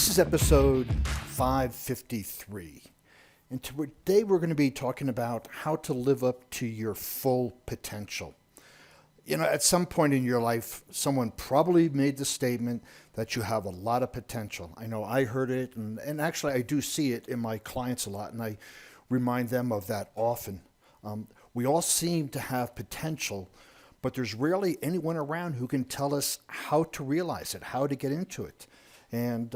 This is episode 553. And today we're going to be talking about how to live up to your full potential. You know, at some point in your life, someone probably made the statement that you have a lot of potential. I know I heard it, and actually I do see it in my clients a lot, and I remind them of that often. We all seem to have potential, but there's rarely anyone around who can tell us how to realize it, how to get into it. And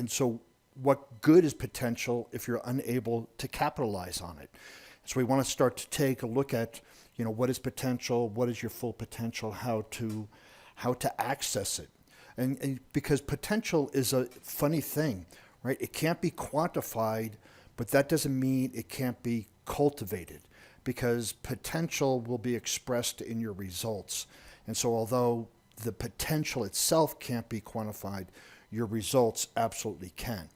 so what good is potential if you're unable to capitalize on it? So we want to start to take a look at, you know, what is potential, what is your full potential, how to access it. And because potential is a funny thing, right? It can't be quantified, but that doesn't mean it can't be cultivated, because potential will be expressed in your results. And so although the potential itself can't be quantified, your results absolutely can.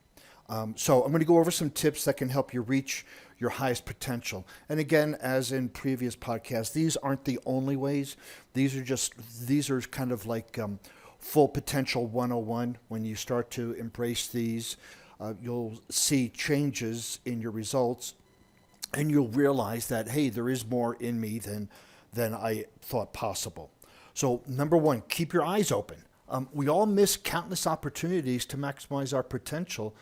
So I'm going to go over some tips that can help you reach your highest potential. And again, as in previous podcasts, these aren't the only ways. These are kind of like full potential 101. When you start to embrace these, you'll see changes in your results, and you'll realize that, hey, there is more in me than I thought possible. So number one, keep your eyes open. We all miss countless opportunities to maximize our potential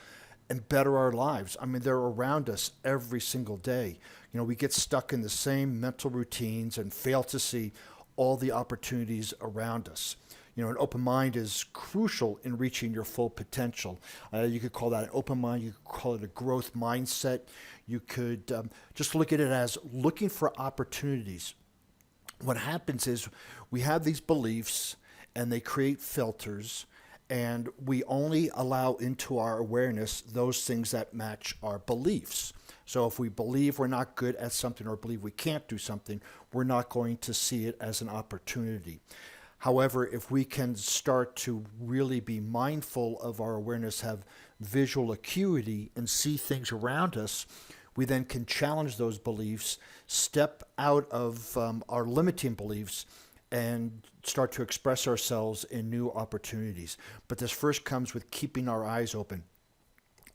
and better our lives. I mean, they're around us every single day. You know, we get stuck in the same mental routines and fail to see all the opportunities around us. You know, an open mind is crucial in reaching your full potential. You could call that an open mind. You could call it a growth mindset. You could just look at it as looking for opportunities. What happens is we have these beliefs, and they create filters, and we only allow into our awareness those things that match our beliefs. So if we believe we're not good at something or believe we can't do something, we're not going to see it as an opportunity. However, if we can start to really be mindful of our awareness, have visual acuity, and see things around us, we then can challenge those beliefs, step out of our limiting beliefs, and start to express ourselves in new opportunities. But this first comes with keeping our eyes open.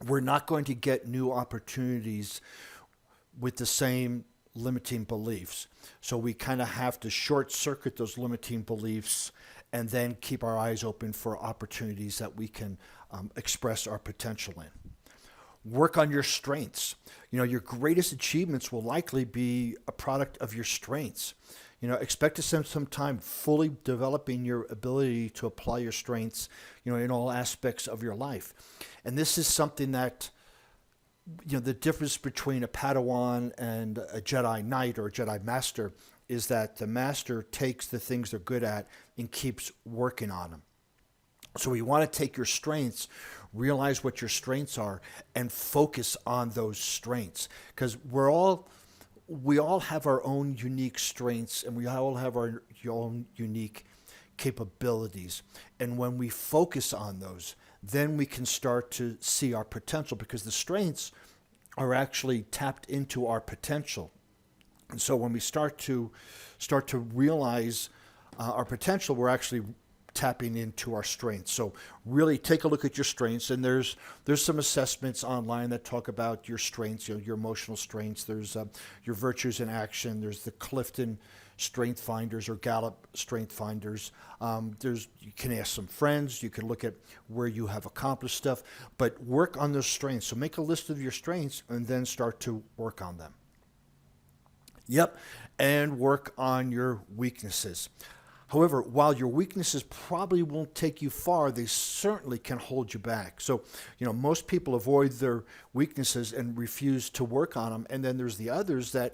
We're not going to get new opportunities with the same limiting beliefs. So we kind of have to short circuit those limiting beliefs and then keep our eyes open for opportunities that we can express our potential in. Work on your strengths. You know, your greatest achievements will likely be a product of your strengths. You know, expect to spend some time fully developing your ability to apply your strengths, you know, in all aspects of your life. And this is something that, you know, the difference between a Padawan and a Jedi Knight or a Jedi Master is that the Master takes the things they're good at and keeps working on them. So you want to take your strengths, realize what your strengths are, and focus on those strengths, because we all have our own unique strengths, and we all have our own unique capabilities. And when we focus on those, then we can start to see our potential, because the strengths are actually tapped into our potential. And so when we start to realize our potential, we're actually tapping into our strengths. So really take a look at your strengths, and there's some assessments online that talk about your strengths, you know, your emotional strengths. There's your virtues in action. There's the Clifton Strength Finders or Gallup Strength Finders. You can ask some friends. You can look at where you have accomplished stuff, but work on those strengths. So make a list of your strengths and then start to work on them. Yep, and work on your weaknesses. However, while your weaknesses probably won't take you far, they certainly can hold you back. So, you know, most people avoid their weaknesses and refuse to work on them. And then there's the others that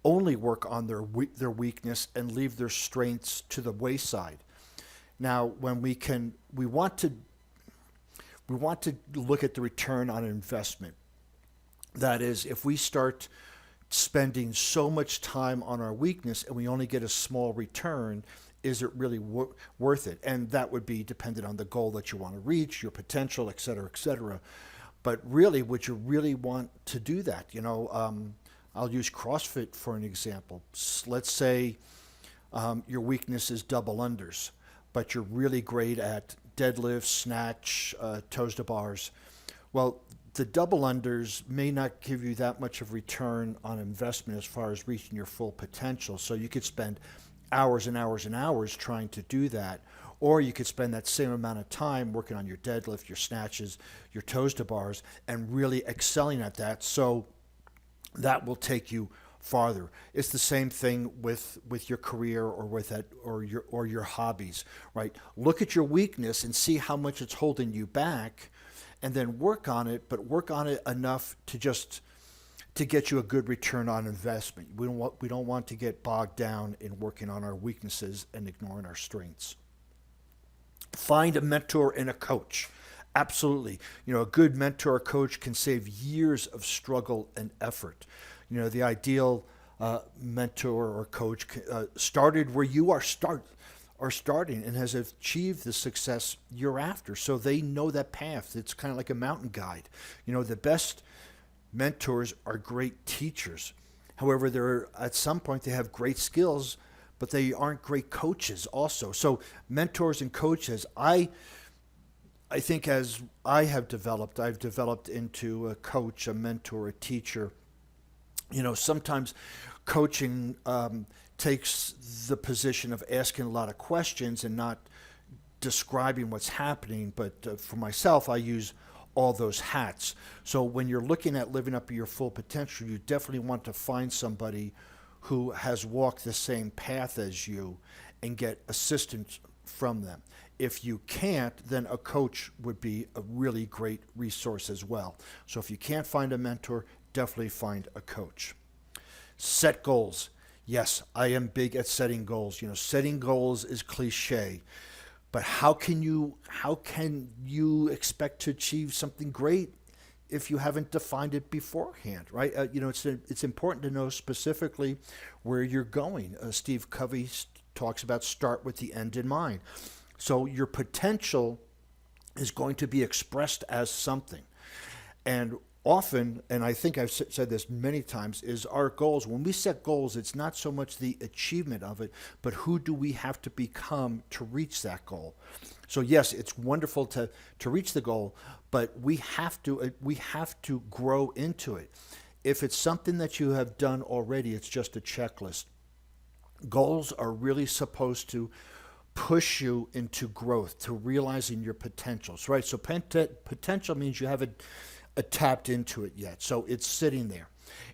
only work on their weakness and leave their strengths to the wayside. Now, when we want to look at the return on investment. That is, if we start spending so much time on our weakness and we only get a small return, is it really worth it? And that would be dependent on the goal that you want to reach, your potential, et cetera, et cetera. But really, would you really want to do that? You know, I'll use CrossFit for an example. Let's say your weakness is double unders, but you're really great at deadlift, snatch, toes to bars. Well, the double unders may not give you that much of return on investment as far as reaching your full potential. So you could spend hours and hours and hours trying to do that, or you could spend that same amount of time working on your deadlift, your snatches, your toes to bars, and really excelling at that. So that will take you farther. It's the same thing with your career or with that or your hobbies, right? Look at your weakness and see how much it's holding you back, and then work on it, but work on it enough to get you a good return on investment. We don't want to get bogged down in working on our weaknesses and ignoring our strengths. Find a mentor and a coach. Absolutely. A good mentor or coach can save years of struggle and effort. The ideal mentor or coach started where you are starting and has achieved the success you're after. So they know that path. It's kind of like a mountain guide. The best mentors are great teachers. However, at some point they have great skills, but they aren't great coaches also. So mentors and coaches, I think as I've developed into a coach, a mentor, a teacher. Sometimes coaching takes the position of asking a lot of questions and not describing what's happening. But for myself, I use all those hats. So when you're looking at living up to your full potential, you definitely want to find somebody who has walked the same path as you and get assistance from them. If you can't, then a coach would be a really great resource as well. So if you can't find a mentor, definitely find a coach. Set goals. Yes, I am big at setting goals. Setting goals is cliche, but how can you expect to achieve something great if you haven't defined it beforehand, right? It's important to know specifically where you're going. Steve Covey talks about start with the end in mind. So your potential is going to be expressed as something. And often, and I think I've said this many times, is our goals. When we set goals, it's not so much the achievement of it, but who do we have to become to reach that goal? So yes, it's wonderful to reach the goal, but we have to grow into it. If it's something that you have done already, it's just a checklist. Goals are really supposed to push you into growth, to realizing your potentials, right? So potential means you haven't tapped into it yet. So it's sitting there.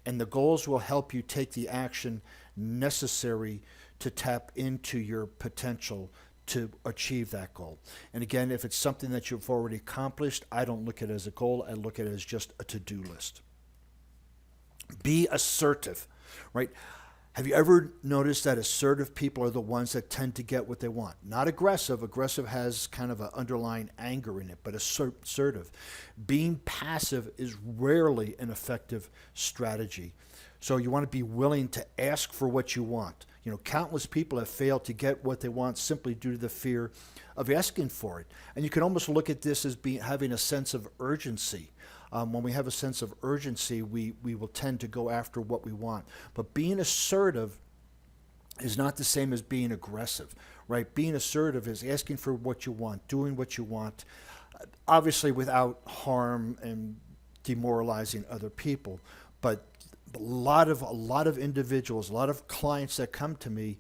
And the goals will help you take the action necessary to tap into your potential to achieve that goal. And again, if it's something that you've already accomplished, I don't look at it as a goal. I look at it as just a to-do list. Be assertive, right? Have you ever noticed that assertive people are the ones that tend to get what they want? Not aggressive. Aggressive has kind of an underlying anger in it, but assertive. Being passive is rarely an effective strategy. So you want to be willing to ask for what you want. Countless people have failed to get what they want simply due to the fear of asking for it. And you can almost look at this as having a sense of urgency. When we have a sense of urgency, we will tend to go after what we want. But being assertive is not the same as being aggressive, right? Being assertive is asking for what you want, doing what you want, obviously without harm and demoralizing other people. But a lot of individuals, a lot of clients that come to me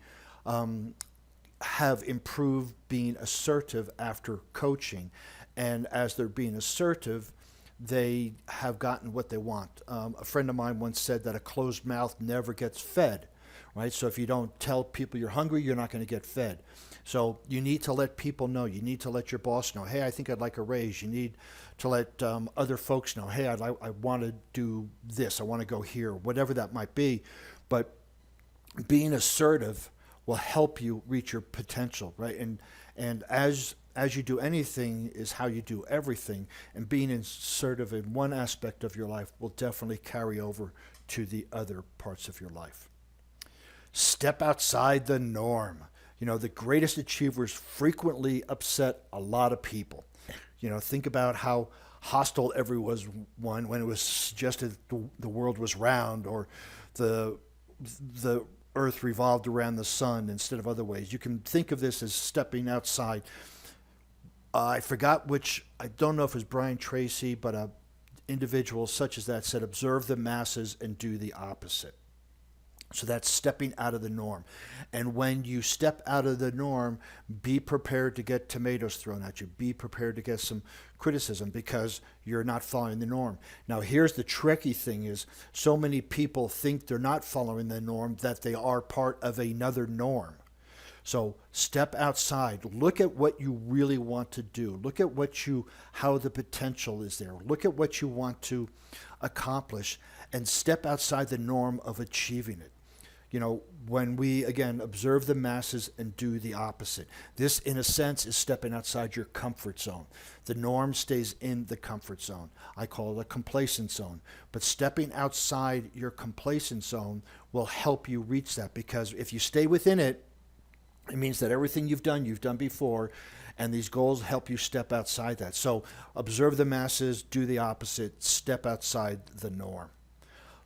have improved being assertive after coaching. And as they're being assertive, they have gotten what they want. A friend of mine once said that a closed mouth never gets fed, right? So if you don't tell people you're hungry, you're not going to get fed. So you need to let people know. You need to let your boss know, hey, I think I'd like a raise. You need to let other folks know, hey, I want to do this. I want to go here, whatever that might be. But being assertive will help you reach your potential, right? And as you do anything is how you do everything. And being assertive in one aspect of your life will definitely carry over to the other parts of your life. Step outside the norm. The greatest achievers frequently upset a lot of people. Think about how hostile everyone was when it was suggested the world was round or the earth revolved around the sun instead of other ways. You can think of this as stepping outside. I forgot which, I don't know if it was Brian Tracy, but a individual such as that said, observe the masses and do the opposite. So that's stepping out of the norm. And when you step out of the norm, be prepared to get tomatoes thrown at you. Be prepared to get some criticism because you're not following the norm. Now, here's the tricky thing is so many people think they're not following the norm that they are part of another norm. So step outside, look at what you really want to do. Look at how the potential is there. Look at what you want to accomplish and step outside the norm of achieving it. When we, again, observe the masses and do the opposite. This, in a sense, is stepping outside your comfort zone. The norm stays in the comfort zone. I call it a complacent zone. But stepping outside your complacent zone will help you reach that, because if you stay within it, it means that everything you've done before, and these goals help you step outside that. So observe the masses, do the opposite, step outside the norm.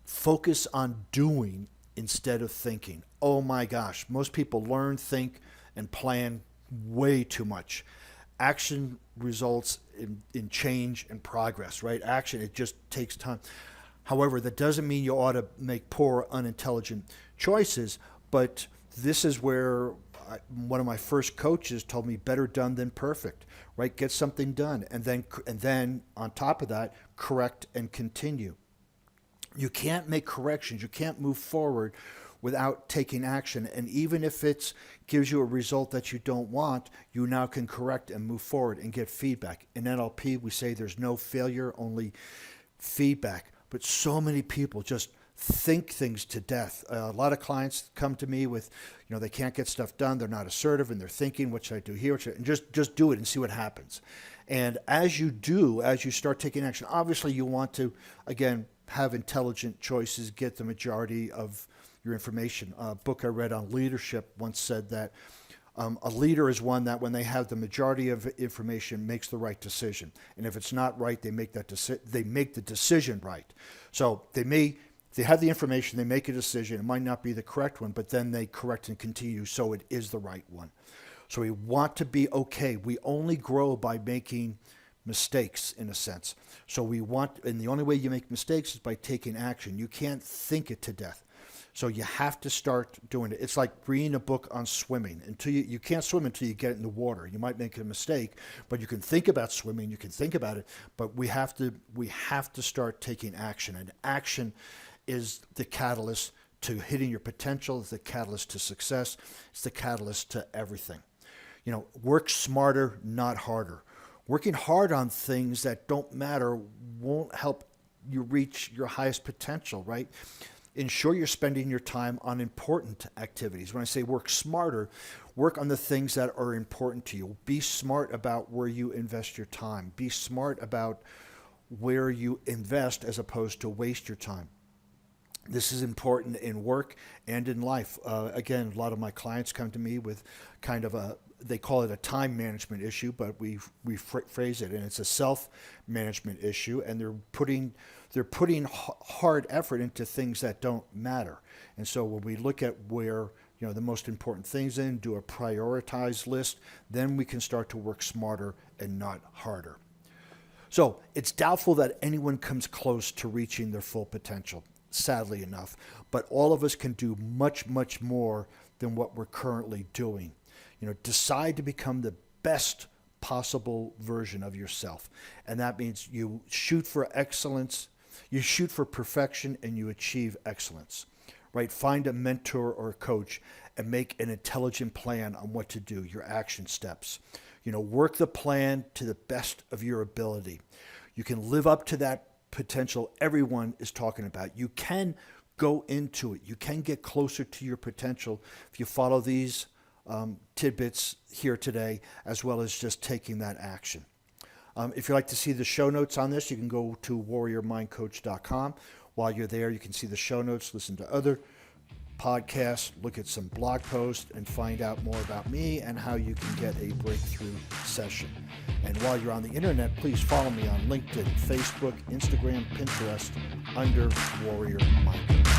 Focus on doing instead of thinking. Oh my gosh, most people learn, think, and plan way too much. Action results in change and progress, right? Action, it just takes time. However, that doesn't mean you ought to make poor, unintelligent choices, but this is where one of my first coaches told me, better done than perfect, right? Get something done, and then on top of that, correct and continue. You can't make corrections. You can't move forward without taking action. And even if it gives you a result that you don't want, you now can correct and move forward and get feedback. In NLP, we say there's no failure, only feedback. But so many people just think things to death. A lot of clients come to me with, they can't get stuff done. They're not assertive, and they're thinking, what should I do here? And just do it and see what happens. And as you start taking action, obviously you want to, again, have intelligent choices, get the majority of your information. A book I read on leadership once said that a leader is one that when they have the majority of information makes the right decision. And if it's not right, they make the decision right. So they have the information, they make a decision. It might not be the correct one, but then they correct and continue so it is the right one. So we want to be okay. We only grow by making mistakes, in a sense. So and the only way you make mistakes is by taking action. You can't think it to death. So you have to start doing it. It's like reading a book on swimming. You can't swim until you get in the water. You might make a mistake, but you can think about swimming. You can think about it, but we have to start taking action. And action is the catalyst to hitting your potential. It's the catalyst to success. It's the catalyst to everything. Work smarter, not harder. Working hard on things that don't matter won't help you reach your highest potential, right? Ensure you're spending your time on important activities. When I say work smarter, work on the things that are important to you. Be smart about where you invest your time. Be smart about where you invest as opposed to waste your time. This is important in work and in life. Again, a lot of my clients come to me with kind of they call it a time management issue, but we phrase it, and it's a self-management issue, and they're putting hard effort into things that don't matter. And so when we look at where the most important things do a prioritized list, then we can start to work smarter and not harder. So it's doubtful that anyone comes close to reaching their full potential, sadly enough, but all of us can do much, much more than what we're currently doing. Decide to become the best possible version of yourself. And that means you shoot for excellence, you shoot for perfection, and you achieve excellence, right? Find a mentor or a coach and make an intelligent plan on what to do, your action steps. Work the plan to the best of your ability. You can live up to that potential everyone is talking about. You can go into it. You can get closer to your potential if you follow these tidbits here today, as well as just taking that action. If you'd like to see the show notes on this, you can go to warriormindcoach.com. While you're there, you can see the show notes, listen to other podcasts, look at some blog posts, and find out more about me and how you can get a breakthrough session. And while you're on the internet, please follow me on LinkedIn, Facebook, Instagram, Pinterest under Warrior Mind Coach.